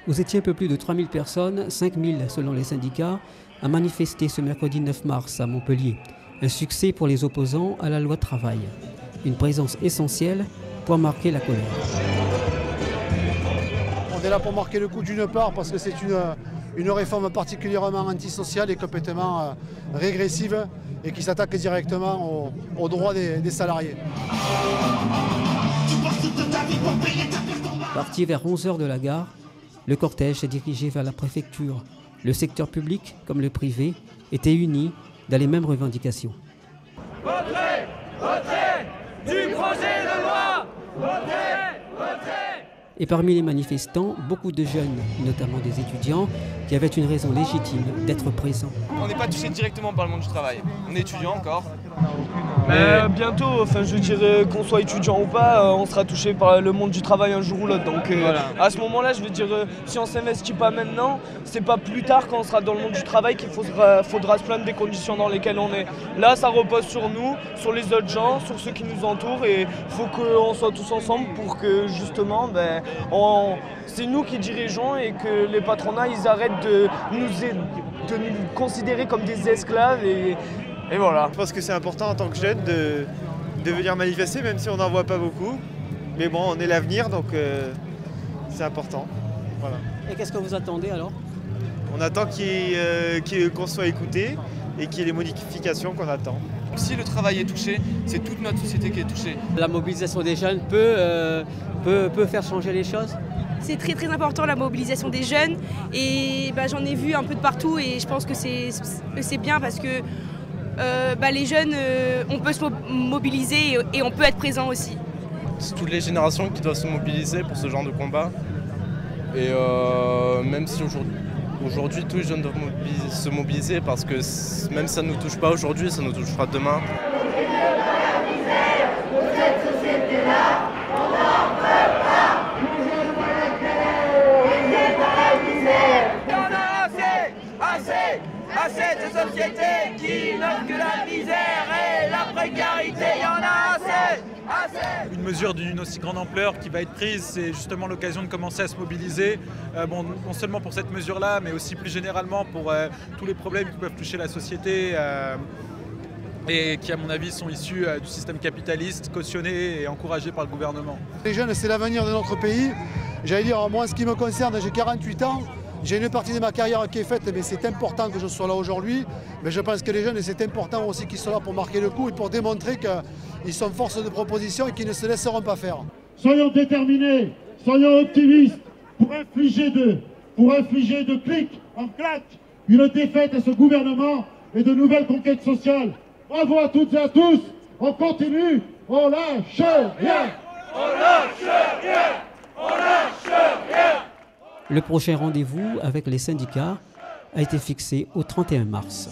Vous étiez un peu plus de 3000 personnes, 5000 selon les syndicats, à manifester ce mercredi 9 mars à Montpellier. Un succès pour les opposants à la loi travail. Une présence essentielle pour marquer la colère. On est là pour marquer le coup d'une part parce que c'est une réforme particulièrement antisociale et complètement régressive et qui s'attaque directement aux droits des salariés. Parti vers 11h de la gare, le cortège s'est dirigé vers la préfecture. Le secteur public, comme le privé, étaient unis dans les mêmes revendications. Retrait! Retrait du projet de loi! Retrait! Retrait! Et parmi les manifestants, beaucoup de jeunes, notamment des étudiants, qui avaient une raison légitime d'être présents. On n'est pas touché directement par le monde du travail. On est étudiant encore. Mais bientôt, enfin, je dirais qu'on soit étudiant ou pas, on sera touché par le monde du travail un jour ou l'autre. Donc voilà. À ce moment-là, je veux dire, si on s'investit pas maintenant, c'est pas plus tard quand on sera dans le monde du travail qu'il faudra se plaindre des conditions dans lesquelles on est. Là, ça repose sur nous, sur les autres gens, sur ceux qui nous entourent, et il faut qu'on soit tous ensemble pour que justement, c'est nous qui dirigeons et que les patronats ils arrêtent de nous considérer comme des esclaves et voilà. Je pense que c'est important en tant que jeune de venir manifester, même si on n'en voit pas beaucoup. Mais bon, on est l'avenir, donc c'est important. Voilà. Et qu'est-ce que vous attendez alors? On attend qu'on soit écouté et qu'il y ait les modifications qu'on attend. Si le travail est touché, c'est toute notre société qui est touchée. La mobilisation des jeunes peut faire changer les choses? C'est très très important la mobilisation des jeunes et j'en ai vu un peu de partout et je pense que c'est bien parce que les jeunes, on peut se mobiliser et on peut être présent aussi. C'est toutes les générations qui doivent se mobiliser pour ce genre de combat. Et même si aujourd'hui tous les jeunes doivent se mobiliser parce que même si ça ne nous touche pas aujourd'hui, ça nous touchera demain. Assez de sociétés qui n'offrent que la misère et la précarité, il y en a assez. Une mesure d'une aussi grande ampleur qui va être prise, c'est justement l'occasion de commencer à se mobiliser, non seulement pour cette mesure-là, mais aussi plus généralement pour tous les problèmes qui peuvent toucher la société et qui, à mon avis, sont issus du système capitaliste, cautionnés et encouragés par le gouvernement. Les jeunes, c'est l'avenir de notre pays. J'allais dire, moi, en ce qui me concerne, j'ai 48 ans. J'ai une partie de ma carrière qui est faite, mais c'est important que je sois là aujourd'hui. Mais je pense que les jeunes, c'est important aussi qu'ils soient là pour marquer le coup et pour démontrer qu'ils sont force de proposition et qu'ils ne se laisseront pas faire. Soyons déterminés, soyons optimistes pour infliger de clic en claque une défaite à ce gouvernement et de nouvelles conquêtes sociales. Bravo à toutes et à tous, on continue, on lâche rien. On lâche rien. On lâche rien. Le prochain rendez-vous avec les syndicats a été fixé au 31 mars.